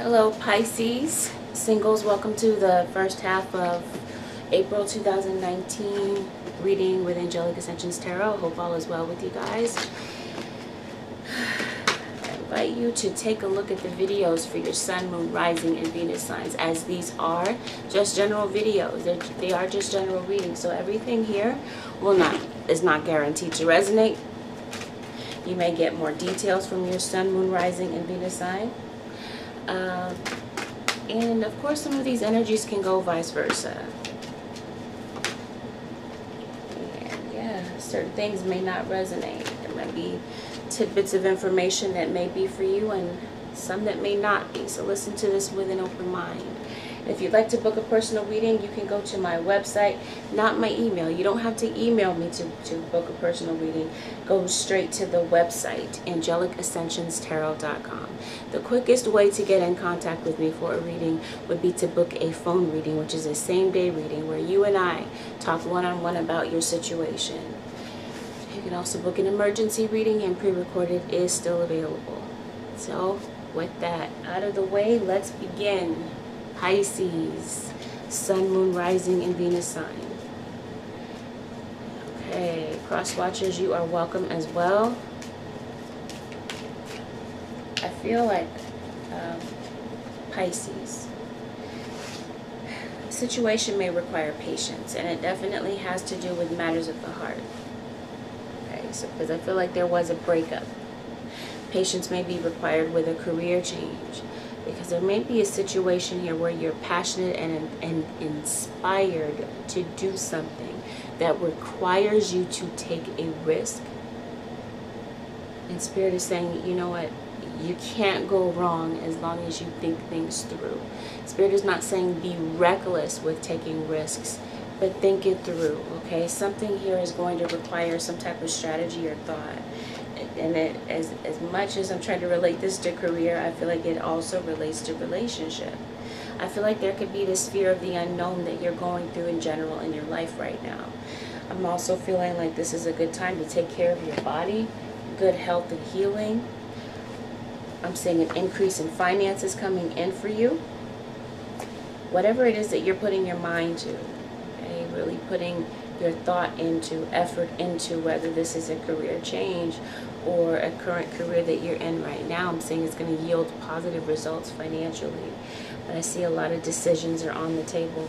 Hello Pisces, singles, welcome to the first half of April 2019 reading with Angelic Ascensions Tarot. Hope all is well with you guys. I invite you to take a look at the videos for your Sun, Moon, Rising, and Venus signs, as these are just general videos. They are just general readings, so everything here is not guaranteed to resonate. You may get more details from your Sun, Moon, Rising, and Venus sign. And of course some of these energies can go vice versa. And yeah, certain things may not resonate. There might be tidbits of information that may be for you and some that may not be. So listen to this with an open mind. If you'd like to book a personal reading, you can go to my website, not my email. You don't have to email me to book a personal reading. Go straight to the website, AngelicAscensionsTarot.com. The quickest way to get in contact with me for a reading would be to book a phone reading, which is a same-day reading where you and I talk one-on-one about your situation. You can also book an emergency reading, and pre-recorded is still available. So, with that out of the way, let's begin. Pisces, Sun, Moon, Rising, and Venus sign. Okay, cross watchers, you are welcome as well. I feel like Pisces, the situation may require patience, and it definitely has to do with matters of the heart. Okay, so because I feel like there was a breakup. Patience may be required with a career change, because there may be a situation here where you're passionate and inspired to do something that requires you to take a risk. And Spirit is saying, you know what, you can't go wrong as long as you think things through. Spirit is not saying be reckless with taking risks, but think it through, okay? Something here is going to require some type of strategy or thought. And as much as I'm trying to relate this to career, I feel like it also relates to relationship. I feel like there could be this fear of the unknown that you're going through in general in your life right now. I'm also feeling like this is a good time to take care of your body, good health and healing. I'm seeing an increase in finances coming in for you. Whatever it is that you're putting your mind to, okay, really putting your thought into, effort into, whether this is a career change or a current career that you're in right now, I'm saying it's going to yield positive results financially. But I see a lot of decisions are on the table.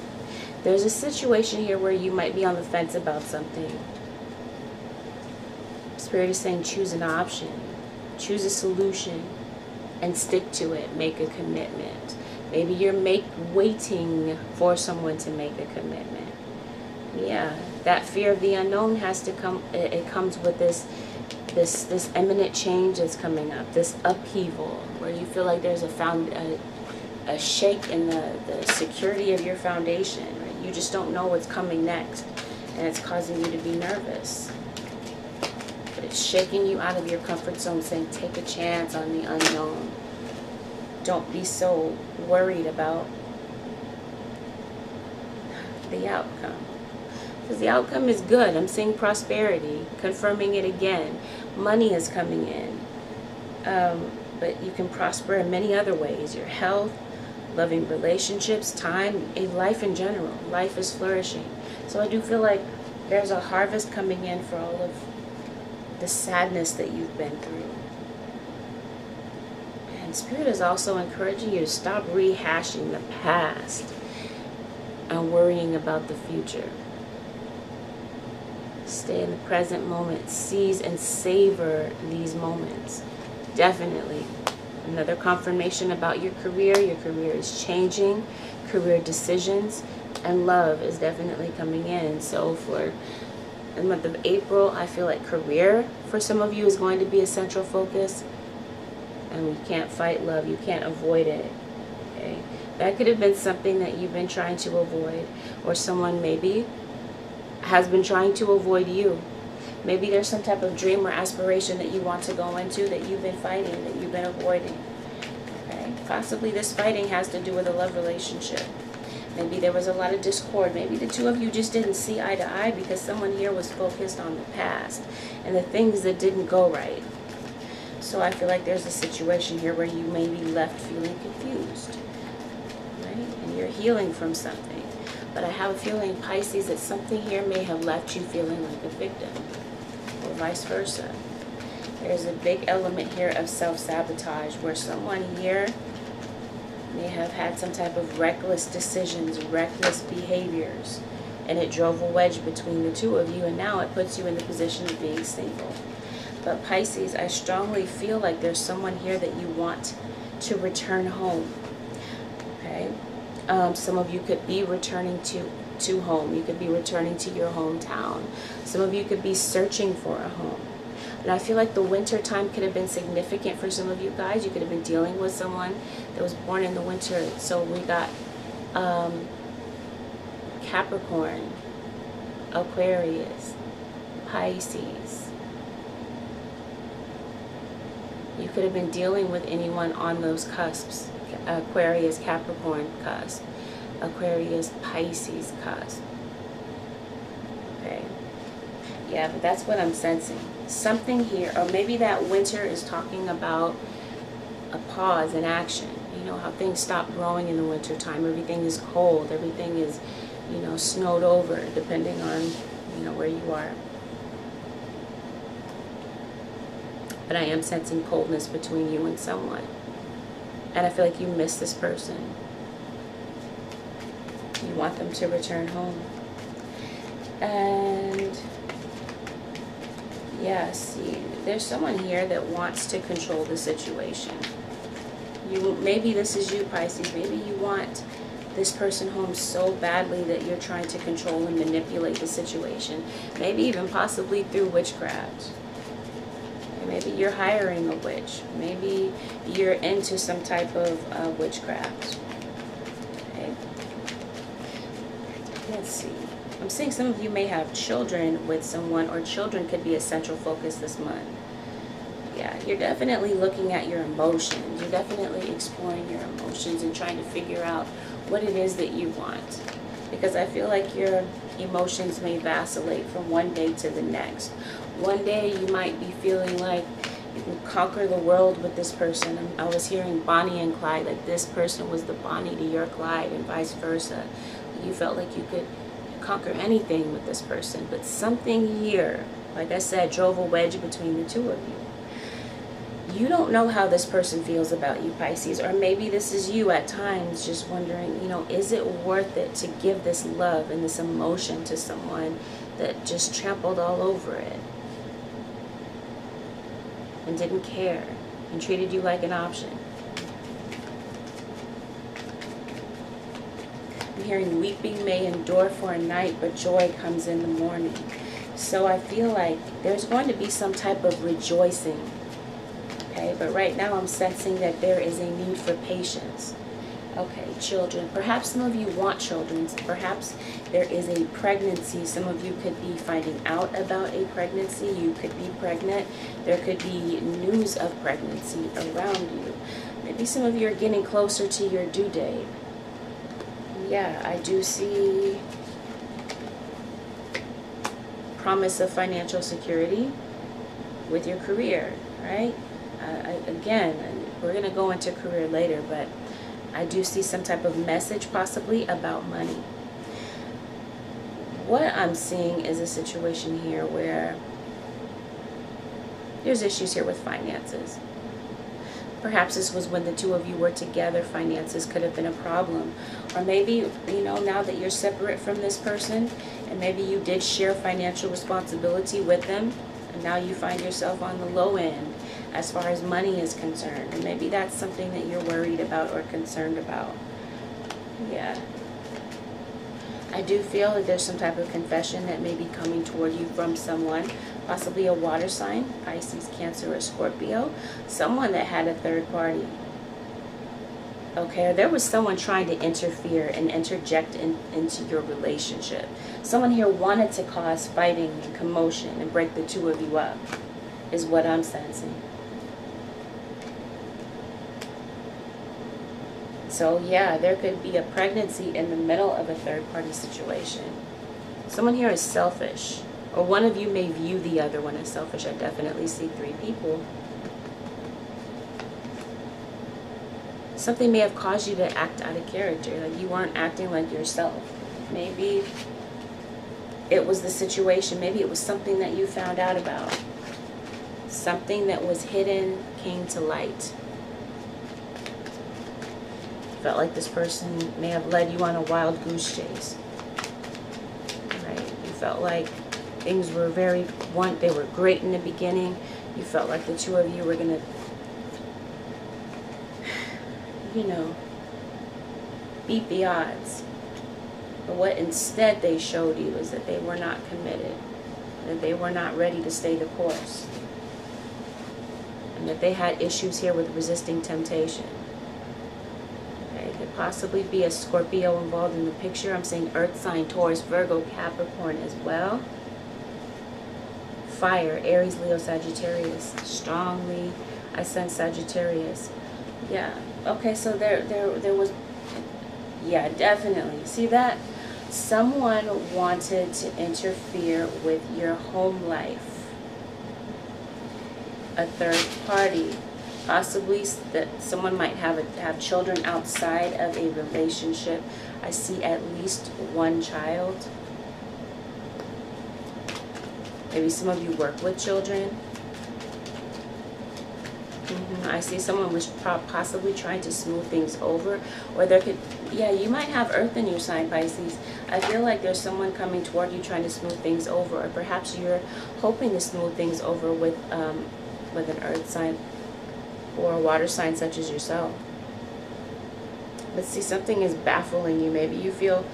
There's a situation here where you might be on the fence about something. Spirit is saying choose an option, choose a solution, and stick to it. Make a commitment. Maybe you're waiting for someone to make a commitment. Yeah, that fear of the unknown has to come. It comes with this imminent change that's coming up, this upheaval, where you feel like there's a shake in the security of your foundation. Right? You just don't know what's coming next, and it's causing you to be nervous. But it's shaking you out of your comfort zone, saying take a chance on the unknown. Don't be so worried about the outcome. Because the outcome is good. I'm seeing prosperity, confirming it again. Money is coming in. But you can prosper in many other ways. Your health, loving relationships, time, life in general. Life is flourishing. So I do feel like there's a harvest coming in for all of the sadness that you've been through. And Spirit is also encouraging you to stop rehashing the past and worrying about the future. Stay in the present moment. Seize and savor these moments. Definitely. Another confirmation about your career. Your career is changing. Career decisions. And love is definitely coming in. So for the month of April, I feel like career for some of you is going to be a central focus. And you can't fight love. You can't avoid it. Okay? That could have been something that you've been trying to avoid. Or someone maybe has been trying to avoid you. Maybe there's some type of dream or aspiration that you want to go into that you've been fighting, that you've been avoiding. Okay? Possibly this fighting has to do with a love relationship. Maybe there was a lot of discord. Maybe the two of you just didn't see eye to eye because someone here was focused on the past and the things that didn't go right. So I feel like there's a situation here where you may be left feeling confused, right? And you're healing from something. But I have a feeling, Pisces, that something here may have left you feeling like a victim, or vice versa. There's a big element here of self-sabotage, where someone here may have had some type of reckless decisions, reckless behaviors, and it drove a wedge between the two of you, and now it puts you in the position of being single. But Pisces, I strongly feel like there's someone here that you want to return home, okay? Some of you could be returning to home. You could be returning to your hometown. Some of you could be searching for a home. And I feel like the winter time could have been significant for some of you guys. You could have been dealing with someone that was born in the winter. So we got Capricorn, Aquarius, Pisces. You could have been dealing with anyone on those cusps. Aquarius, Capricorn cusp. Aquarius, Pisces cusp. Okay. Yeah, but that's what I'm sensing. Something here, or maybe that winter is talking about a pause in action. You know, how things stop growing in the winter time. Everything is cold. Everything is, you know, snowed over, depending on, you know, where you are. But I am sensing coldness between you and someone. And I feel like you miss this person. You want them to return home. And yeah, see, there's someone here that wants to control the situation. Maybe this is you, Pisces. Maybe you want this person home so badly that you're trying to control and manipulate the situation. Maybe even possibly through witchcraft. Maybe you're hiring a witch. Maybe you're into some type of witchcraft. Okay. Let's see. I'm seeing some of you may have children with someone, or children could be a central focus this month. Yeah, you're definitely looking at your emotions. You're definitely exploring your emotions and trying to figure out what it is that you want. Because I feel like your emotions may vacillate from one day to the next. One day you might be feeling like you can conquer the world with this person. I was hearing Bonnie and Clyde, like this person was the Bonnie to your Clyde, and vice versa. You felt like you could conquer anything with this person. But something here, like I said, drove a wedge between the two of you. You don't know how this person feels about you, Pisces. Or maybe this is you at times just wondering, you know, is it worth it to give this love and this emotion to someone that just trampled all over it and didn't care and treated you like an option? I'm hearing weeping may endure for a night, but joy comes in the morning. So I feel like there's going to be some type of rejoicing. Okay, but right now I'm sensing that there is a need for patience. Okay, children. Perhaps some of you want children. Perhaps there is a pregnancy. Some of you could be finding out about a pregnancy. You could be pregnant. There could be news of pregnancy around you. Maybe some of you are getting closer to your due date. Yeah, I do see promise of financial security with your career, right? Again, we're going to go into career later, but I do see some type of message possibly about money. What I'm seeing is a situation here where there's issues here with finances. Perhaps this was when the two of you were together, finances could have been a problem. Or maybe, you know, now that you're separate from this person, and maybe you did share financial responsibility with them, and now you find yourself on the low end as far as money is concerned. And maybe that's something that you're worried about or concerned about. Yeah. I do feel that there's some type of confession that may be coming toward you from someone, possibly a water sign, Pisces, Cancer, or Scorpio, someone that had a third party. Okay, or there was someone trying to interfere and interject into your relationship. Someone here wanted to cause fighting and commotion and break the two of you up, is what I'm sensing. So yeah, there could be a pregnancy in the middle of a third-party situation. Someone here is selfish, or one of you may view the other one as selfish. I definitely see three people. something may have caused you to act out of character. Like you weren't acting like yourself. Maybe it was the situation. Maybe it was something that you found out about. Something that was hidden came to light. Felt like this person may have led you on a wild goose chase. Right? You felt like things were they were great in the beginning. You felt like the two of you were gonna, you know, beat the odds. But what instead they showed you is that they were not committed, that they were not ready to stay the course, and that they had issues here with resisting temptation. Okay, could possibly be a Scorpio involved in the picture. I'm saying Earth sign, Taurus, Virgo, Capricorn as well. Fire, Aries, Leo, Sagittarius. Strongly, I sense Sagittarius. Yeah. Okay, so there was, yeah, definitely. See that? Someone wanted to interfere with your home life. A third party. Possibly that someone might have children outside of a relationship. I see at least one child. Maybe some of you work with children. I see someone was possibly trying to smooth things over. Or there could, yeah, you might have Earth in your sign, Pisces. I feel like there's someone coming toward you trying to smooth things over. Or perhaps you're hoping to smooth things over with an Earth sign or a water sign such as yourself. But see, something is baffling you. Maybe you feel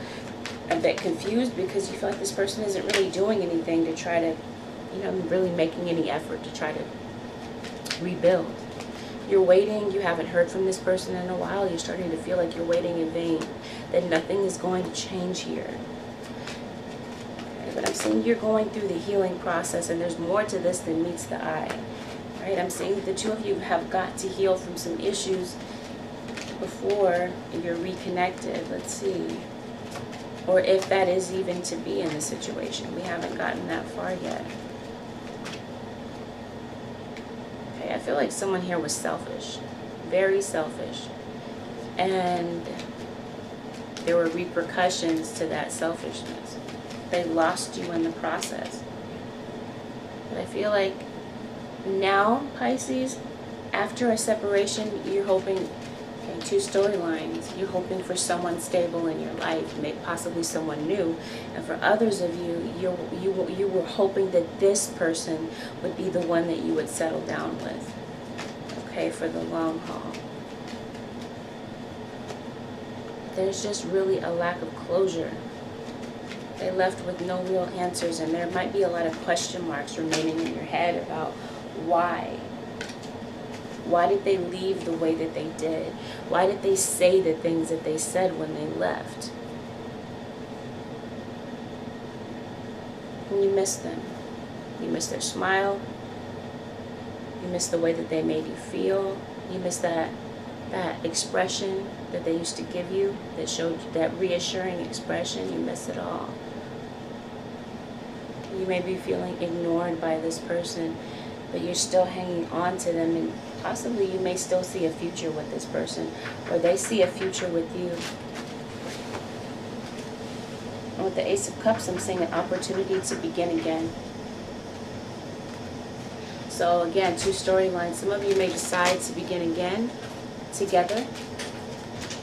a bit confused because you feel like this person isn't really doing anything to try to, you know, really making any effort to try to rebuild. You're waiting, you haven't heard from this person in a while, you're starting to feel like you're waiting in vain, that nothing is going to change here. Okay, but I'm saying you're going through the healing process, and there's more to this than meets the eye. Right? I'm saying that the two of you have got to heal from some issues before you're reconnected. Let's see. Or if that is even to be in the situation. We haven't gotten that far yet. Okay, I feel like someone here was selfish. Very selfish. And there were repercussions to that selfishness. They lost you in the process. But I feel like now, Pisces, after a separation, you're hoping, okay, two storylines. You're hoping for someone stable in your life, maybe possibly someone new. And for others of you, you were hoping that this person would be the one that you would settle down with, okay, for the long haul. There's just really a lack of closure. They left with no real answers, and there might be a lot of question marks remaining in your head about why. Why did they leave the way that they did? Why did they say the things that they said when they left? And you miss them. You miss their smile. You miss the way that they made you feel. You miss that expression that they used to give you, that showed you that reassuring expression. You miss it all. You may be feeling ignored by this person, but you're still hanging on to them, and possibly you may still see a future with this person, or they see a future with you. And with the Ace of Cups, I'm seeing an opportunity to begin again. So again, two storylines. Some of you may decide to begin again together,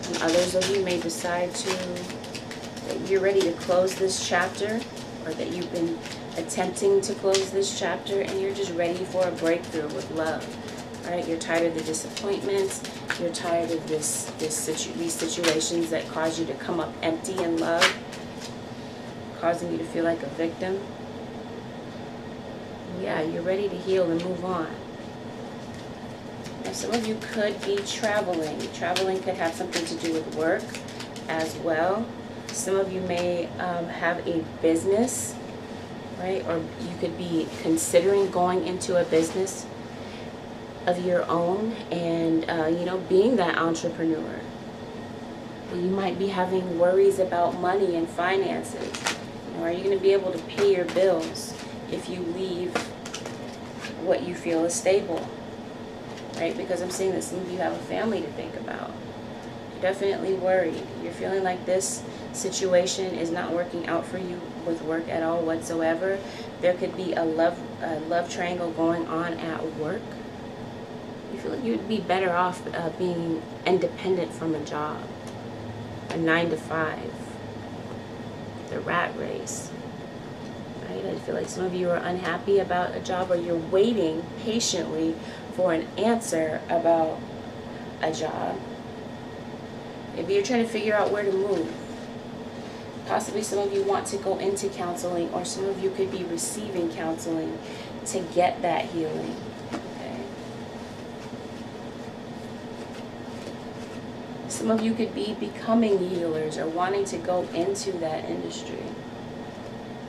and others of you may decide that you're ready to close this chapter, or that you've been attempting to close this chapter and you're just ready for a breakthrough with love. Right? You're tired of the disappointments. You're tired of these situations that cause you to come up empty in love, causing you to feel like a victim. Yeah, you're ready to heal and move on. Now, some of you could be traveling. Traveling could have something to do with work as well. Some of you may have a business, right? Or you could be considering going into a business of your own and, you know, being that entrepreneur. You might be having worries about money and finances. You know, are you going to be able to pay your bills if you leave what you feel is stable? right? Because I'm seeing that some of you have a family to think about. You're definitely worried. You're feeling like this situation is not working out for you with work at all whatsoever. There could be a love triangle going on at work. You feel like you would be better off being independent from a job, a 9-to-5, the rat race. Right? I feel like some of you are unhappy about a job, or you're waiting patiently for an answer about a job. Maybe you're trying to figure out where to move. Possibly some of you want to go into counseling, or some of you could be receiving counseling to get that healing. Okay. Some of you could be becoming healers or wanting to go into that industry.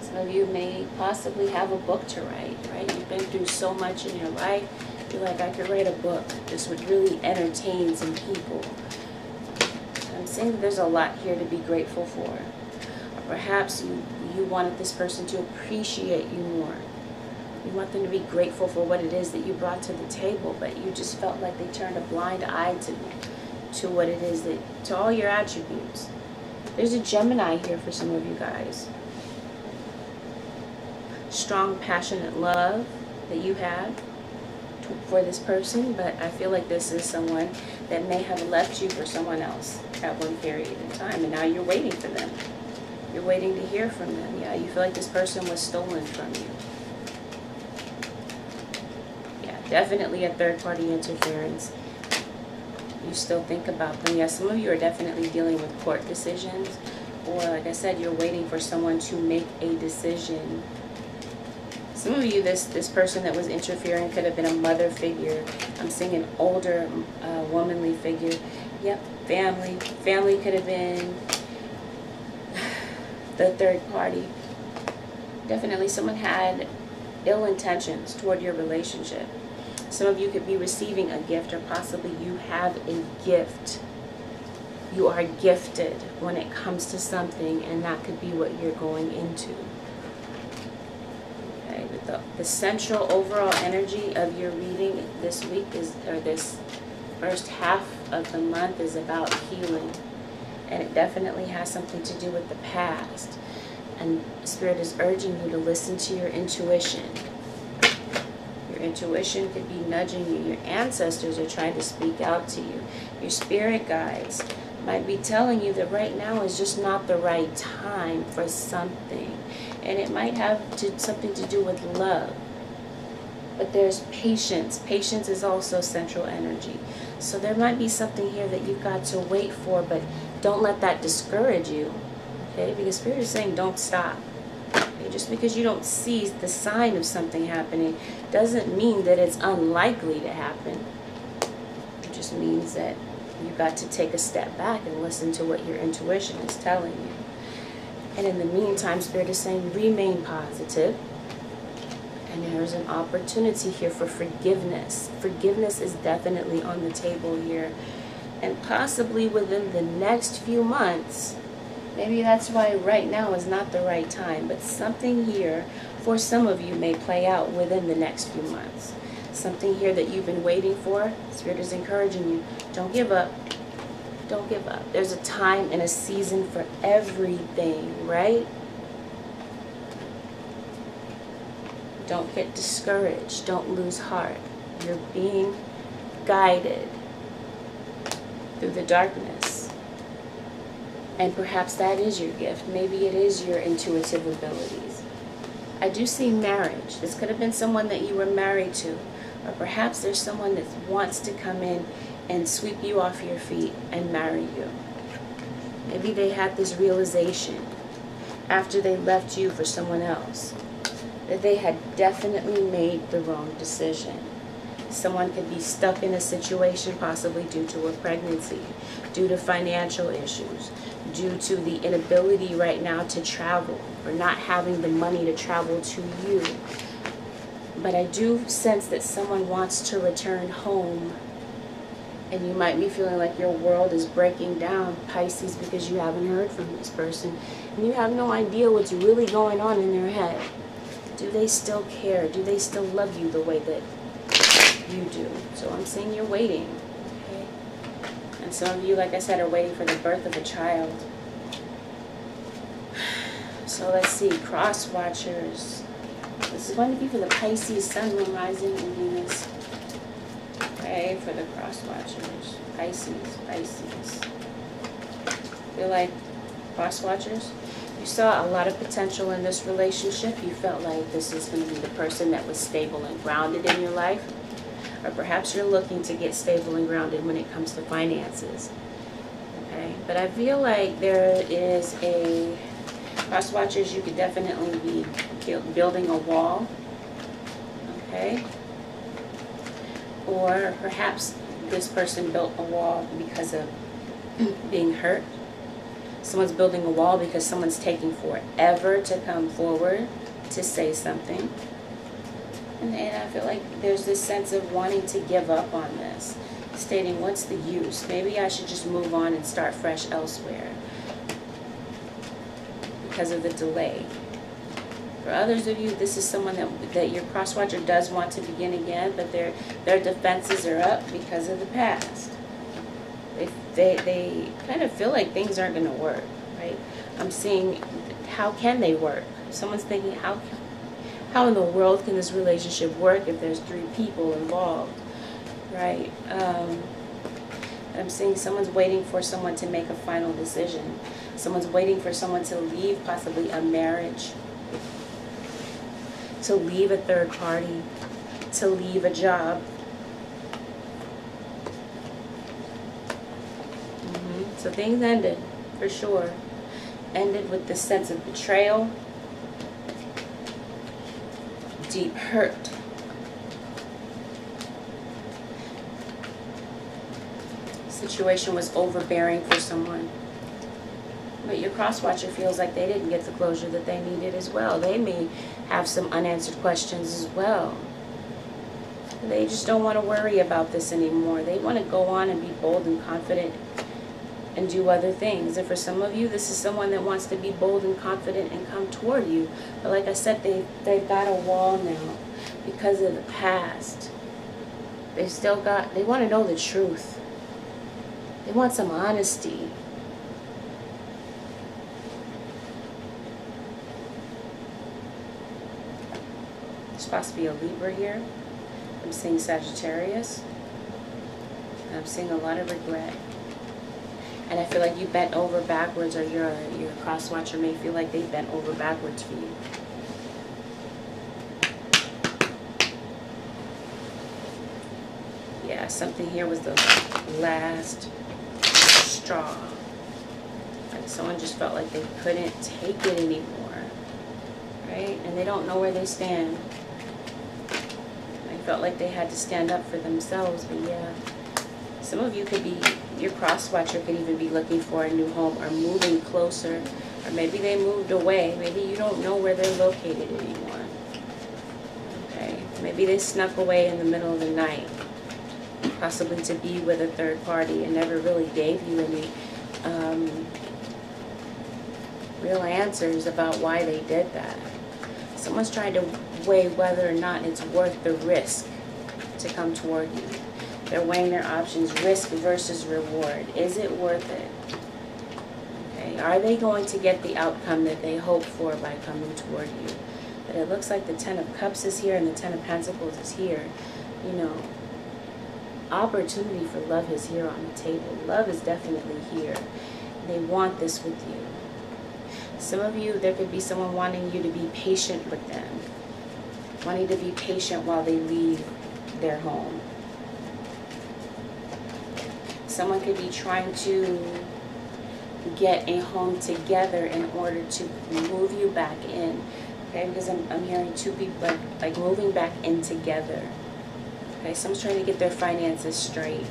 Some of you may possibly have a book to write, right? You've been through so much in your life. You're like, I could write a book. This would really entertain some people. I'm saying that there's a lot here to be grateful for. Or perhaps you wanted this person to appreciate you more. You want them to be grateful for what it is that you brought to the table, but you just felt like they turned a blind eye to what it is, to all your attributes. There's a Gemini here for some of you guys. Strong, passionate love that you have for this person, but I feel like this is someone that may have left you for someone else at one period in time, and now you're waiting for them. You're waiting to hear from them. Yeah, you feel like this person was stolen from you. Yeah, definitely a third-party interference. You still think about them. Yeah, some of you are definitely dealing with court decisions, or like I said, you're waiting for someone to make a decision. Some of you, this person that was interfering could have been a mother figure. I'm seeing an older womanly figure. Yep, family. Family could have been the third party. Definitely someone had ill intentions toward your relationship. Some of you could be receiving a gift, or possibly you have a gift. You are gifted when it comes to something, and that could be what you're going into. The central overall energy of your reading this week or this first half of the month, is about healing. And it definitely has something to do with the past. And Spirit is urging you to listen to your intuition. Your intuition could be nudging you. Your ancestors are trying to speak out to you. Your spirit guides might be telling you that right now is just not the right time for something. And it might have something to do with love. But there's patience. Patience is also central energy. So there might be something here that you've got to wait for, but don't let that discourage you. Okay? Because Spirit is saying don't stop. Okay? Just because you don't see the sign of something happening doesn't mean that it's unlikely to happen. It just means that you've got to take a step back and listen to what your intuition is telling you. And in the meantime, Spirit is saying remain positive. And there's an opportunity here for forgiveness. Forgiveness is definitely on the table here. And possibly within the next few months, maybe that's why right now is not the right time. But something here for some of you may play out within the next few months. Something here that you've been waiting for. Spirit is encouraging you. Don't give up. Don't give up. There's a time and a season for everything, right? Don't get discouraged. Don't lose heart. You're being guided through the darkness. And perhaps that is your gift. Maybe it is your intuitive abilities. I do see marriage. This could have been someone that you were married to. Or perhaps there's someone that wants to come in and sweep you off your feet and marry you. Maybe they had this realization after they left you for someone else, that they had definitely made the wrong decision. Someone could be stuck in a situation, possibly due to a pregnancy, due to financial issues, due to the inability right now to travel, or not having the money to travel to you. But I do sense that someone wants to return home. And you might be feeling like your world is breaking down, Pisces, because you haven't heard from this person. And you have no idea what's really going on in their head. Do they still care? Do they still love you the way that You do. So I'm seeing you're waiting. Okay? And some of you, like I said, are waiting for the birth of a child. So let's see, cross watchers. This is going to be for the Pisces, Sun, Moon, Rising, and Venus. Okay, for the cross watchers. Pisces. Feel like cross watchers? You saw a lot of potential in this relationship. You felt like this is going to be the person that was stable and grounded in your life. Or perhaps you're looking to get stable and grounded when it comes to finances. Okay, but I feel like there is a cross watchers, you could definitely be building a wall. Okay, or perhaps this person built a wall because of being hurt. Someone's building a wall because someone's taking forever to come forward to say something. And I feel like there's this sense of wanting to give up on this, stating, what's the use? Maybe I should just move on and start fresh elsewhere because of the delay. For others of you, this is someone that your cross-watcher does want to begin again, but their defenses are up because of the past. They kind of feel like things aren't going to work, right? I'm seeing, how can they work? Someone's thinking, how in the world can this relationship work if there's 3 people involved, right? I'm seeing someone's waiting for someone to make a final decision. Someone's waiting for someone to leave possibly a marriage, to leave a third party, to leave a job. So things ended, for sure. Ended with this sense of betrayal, deep hurt. Situation was overbearing for someone. But your cross-watcher feels like they didn't get the closure that they needed as well. They may have some unanswered questions as well. They just don't want to worry about this anymore. They want to go on and be bold and confident and do other things. And for some of you, this is someone that wants to be bold and confident and come toward you. But like I said, they've got a wall now because of the past. They want to know the truth. They want some honesty. There's supposed to be a Libra here. I'm seeing Sagittarius. And I'm seeing a lot of regret. And I feel like you bent over backwards, or your cross-watcher may feel like they bent over backwards for you. Yeah, something here was the last straw. Like someone just felt like they couldn't take it anymore, right? And they don't know where they stand. They felt like they had to stand up for themselves, but yeah. Some of you could be, your cross-watcher could even be looking for a new home or moving closer. Or maybe they moved away. Maybe you don't know where they're located anymore. Okay, maybe they snuck away in the middle of the night. Possibly to be with a third party and never really gave you any real answers about why they did that. Someone's trying to weigh whether or not it's worth the risk to come toward you. They're weighing their options, risk versus reward. Is it worth it? Okay, are they going to get the outcome that they hope for by coming toward you? But it looks like the 10 of Cups is here and the 10 of Pentacles is here. You know, opportunity for love is here on the table. Love is definitely here. They want this with you. Some of you, there could be someone wanting you to be patient with them. Wanting to be patient while they leave their home. Someone could be trying to get a home together in order to move you back in. Okay, because I'm hearing 2 people like moving back in together. Okay, someone's trying to get their finances straight.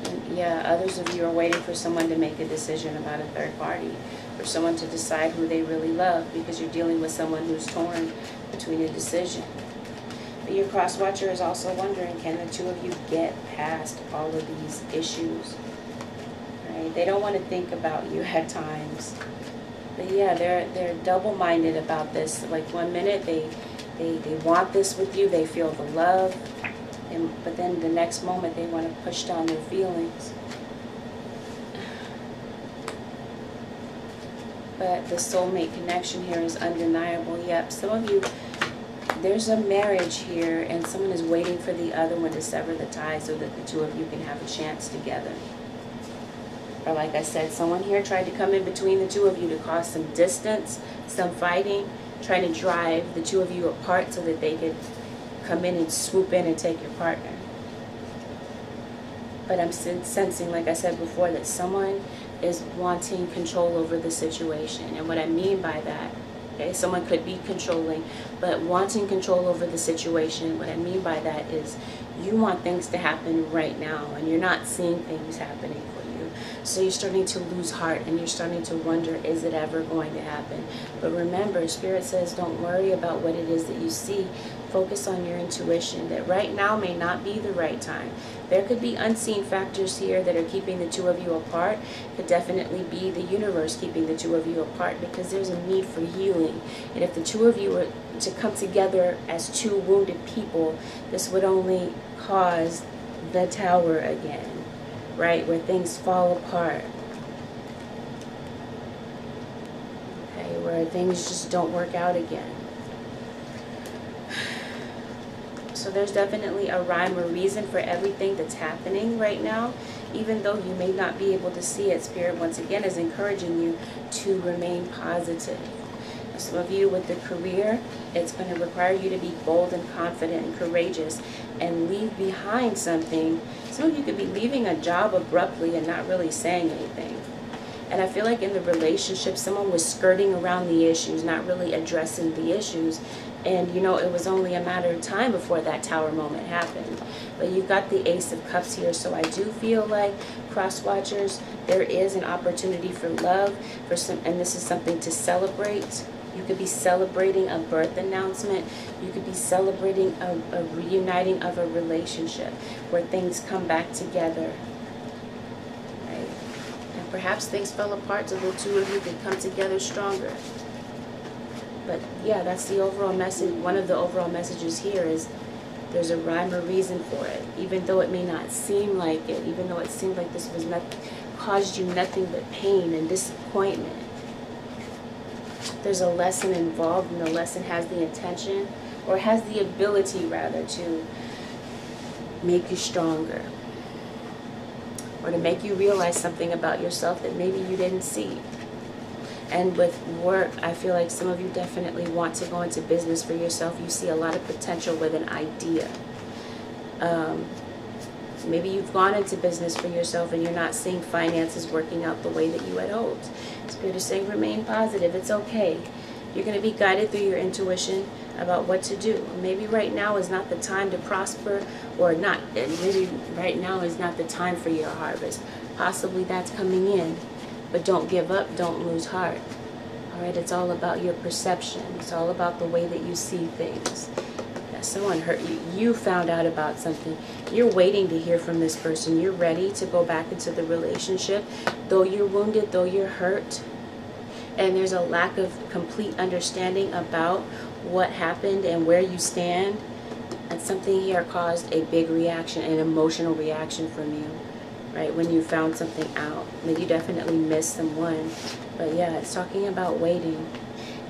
And yeah, others of you are waiting for someone to make a decision about a third party. For someone to decide who they really love, because you're dealing with someone who's torn between a decision. But your cross-watcher is also wondering, can the 2 of you get past all of these issues? Right? They don't want to think about you at times. But yeah, they're double-minded about this. Like, one minute they want this with you, they feel the love, but then the next moment they want to push down their feelings. But the soulmate connection here is undeniable. Yep, some of you, there's a marriage here, and someone is waiting for the other one to sever the tie so that the two of you can have a chance together. Or like I said, someone here tried to come in between the two of you to cause some distance, some fighting, trying to drive the two of you apart so that they could come in and swoop in and take your partner. But I'm sensing, like I said before, that someone is wanting control over the situation. And what I mean by that, okay, someone could be controlling, but wanting control over the situation, what I mean by that is you want things to happen right now, and you're not seeing things happening for you. So you're starting to lose heart, and you're starting to wonder, is it ever going to happen? But remember, Spirit says don't worry about what it is that you see. Focus on your intuition, that right now may not be the right time. There could be unseen factors here that are keeping the two of you apart. Could definitely be the universe keeping the two of you apart, because there's a need for healing. And if the two of you were to come together as two wounded people, this would only cause the tower again, right? Where things fall apart. Okay, where things just don't work out again. So there's definitely a rhyme or reason for everything that's happening right now. Even though you may not be able to see it, Spirit once again is encouraging you to remain positive. Some of you with the career, it's going to require you to be bold and confident and courageous and leave behind something. Some of you could be leaving a job abruptly and not really saying anything. And I feel like in the relationship, someone was skirting around the issues, not really addressing the issues. And, you know, it was only a matter of time before that tower moment happened. But you've got the Ace of Cups here. So I do feel like, cross watchers, there is an opportunity for love, for some, and this is something to celebrate. You could be celebrating a birth announcement. You could be celebrating a reuniting of a relationship where things come back together. Right? And perhaps things fell apart so the two of you could come together stronger. But yeah, that's the overall message. One of the overall messages here is there's a rhyme or reason for it. Even though it may not seem like it, even though it seemed like this was nothing, caused you nothing but pain and disappointment. There's a lesson involved, and the lesson has the intention, or has the ability rather, to make you stronger. Or to make you realize something about yourself that maybe you didn't see. And with work, I feel like some of you definitely want to go into business for yourself. You see a lot of potential with an idea. Maybe you've gone into business for yourself and you're not seeing finances working out the way that you had hoped. Spirit is saying remain positive. It's okay. You're going to be guided through your intuition about what to do. Maybe right now is not the time to prosper, or not. Maybe right now is not the time for your harvest. Possibly that's coming in. But don't give up, don't lose heart. All right, it's all about your perception. It's all about the way that you see things. Yeah, someone hurt you. You found out about something. You're waiting to hear from this person. You're ready to go back into the relationship. Though you're wounded, though you're hurt, and there's a lack of complete understanding about what happened and where you stand, and something here caused a big reaction, an emotional reaction from you. Right, when you found something out. That you definitely missed someone. But yeah, it's talking about waiting.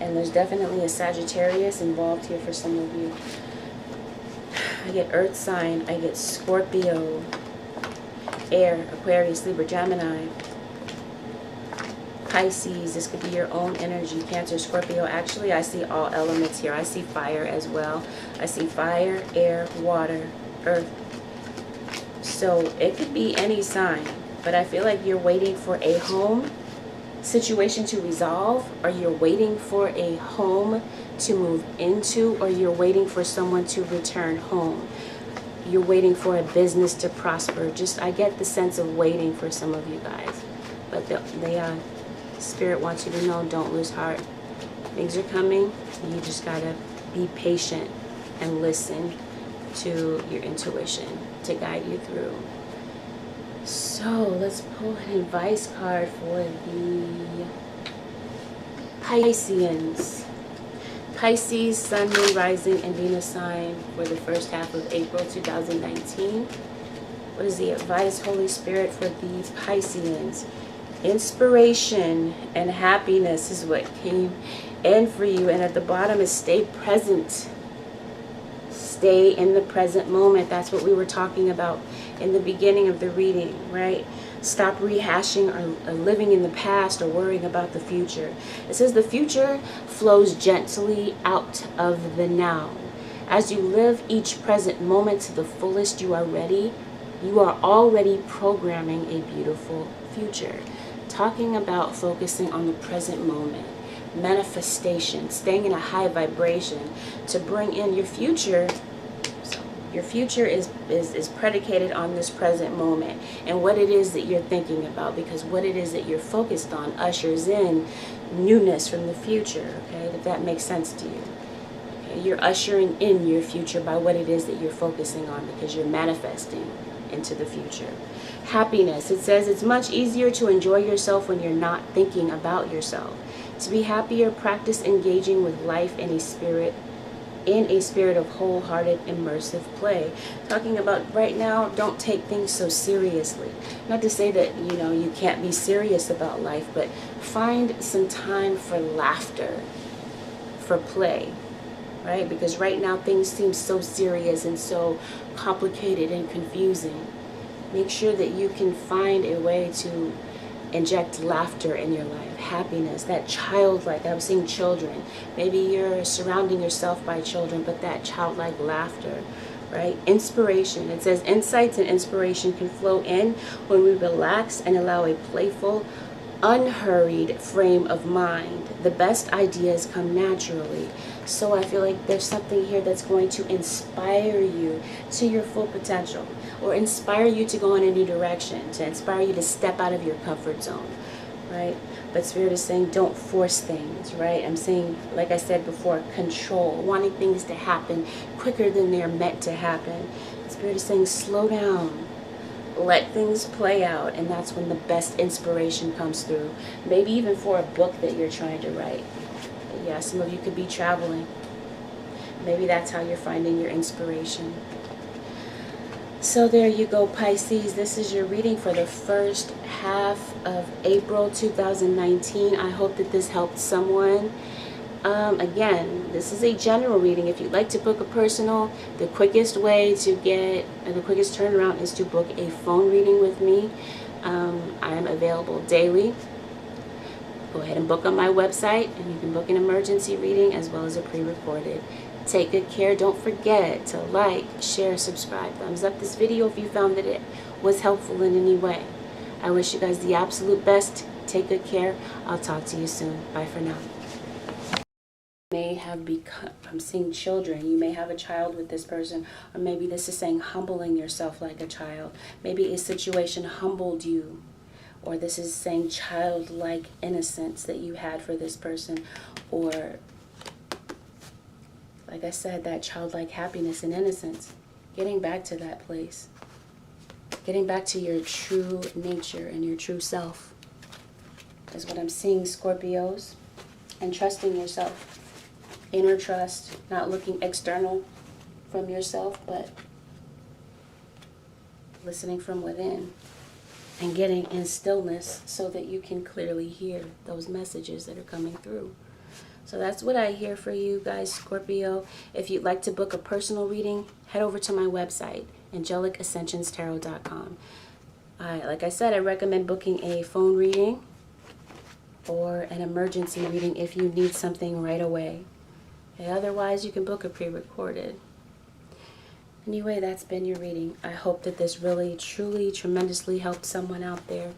And there's definitely a Sagittarius involved here for some of you. I get Earth sign, I get Scorpio, Air, Aquarius, Libra, Gemini, Pisces. This could be your own energy, Cancer, Scorpio. Actually, I see all elements here. I see fire as well. I see fire, air, water, earth. So it could be any sign, but I feel like you're waiting for a home situation to resolve, or you're waiting for a home to move into, or you're waiting for someone to return home. You're waiting for a business to prosper. Just, I get the sense of waiting for some of you guys. But the Spirit wants you to know, don't lose heart. Things are coming. You just gotta be patient and listen to your intuition to guide you through. So let's pull an advice card for the Pisceans. Pisces, Sun, Moon, Rising, and Venus sign for the first half of April 2019. What is the advice, Holy Spirit, for these Pisceans? Inspiration and happiness is what came in for you. And at the bottom is stay present. Stay in the present moment. That's what we were talking about in the beginning of the reading, right? Stop rehashing or living in the past or worrying about the future. It says the future flows gently out of the now. As you live each present moment to the fullest, you are ready. You are already programming a beautiful future. Talking about focusing on the present moment, manifestation, staying in a high vibration to bring in your future. So your future is predicated on this present moment and what it is that you're thinking about, because what it is that you're focused on ushers in newness from the future. Okay, if that makes sense to you. Okay? You're ushering in your future by what it is that you're focusing on, because you're manifesting into the future. Happiness. It says it's much easier to enjoy yourself when you're not thinking about yourself. To be happier, practice engaging with life in a spirit of wholehearted, immersive play. Talking about right now, don't take things so seriously. Not to say that, you can't be serious about life, but find some time for laughter, for play, right? Because right now things seem so serious and so complicated and confusing. Make sure that you can find a way to inject laughter in your life, happiness, that childlike. I was seeing children. Maybe you're surrounding yourself by children, but that childlike laughter, right? Inspiration. It says insights and inspiration can flow in when we relax and allow a playful, unhurried frame of mind. The best ideas come naturally. So I feel like there's something here that's going to inspire you to your full potential, or inspire you to go in a new direction, to inspire you to step out of your comfort zone, right? But Spirit is saying don't force things, right? I'm saying, like I said before, control, wanting things to happen quicker than they're meant to happen. Spirit is saying slow down. Let things play out, and that's when the best inspiration comes through. Maybe even for a book that you're trying to write. Yeah, some of you could be traveling. Maybe that's how you're finding your inspiration. So there you go, Pisces. This is your reading for the first half of April 2019. I hope that this helped someone. Again, this is a general reading. If you'd like to book a personal, the quickest way to get, the quickest turnaround is to book a phone reading with me. I am available daily. Go ahead and book on my website, and you can book an emergency reading as well as a pre-recorded. Take good care. Don't forget to like, share, subscribe, thumbs up this video if you found that it was helpful in any way. I wish you guys the absolute best. Take good care. I'll talk to you soon. Bye for now. May have become, I'm seeing children. You may have a child with this person, or maybe this is saying humbling yourself like a child. Maybe a situation humbled you, or this is saying childlike innocence that you had for this person, or like I said, that childlike happiness and innocence. Getting back to that place, getting back to your true nature and your true self is what I'm seeing, Scorpios. And trusting yourself. Inner trust, not looking external from yourself, but listening from within and getting in stillness so that you can clearly hear those messages that are coming through. So that's what I hear for you guys, Scorpio. If you'd like to book a personal reading, head over to my website, AngelicAscensionsTarot.com. Like I said, I recommend booking a phone reading or an emergency reading if you need something right away. Okay, otherwise, you can book a pre-recorded. Anyway, that's been your reading. I hope that this really, truly, tremendously helped someone out there.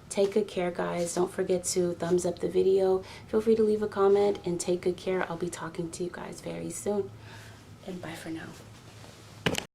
Take good care, guys. Don't forget to thumbs up the video. Feel free to leave a comment and take good care. I'll be talking to you guys very soon. And bye for now.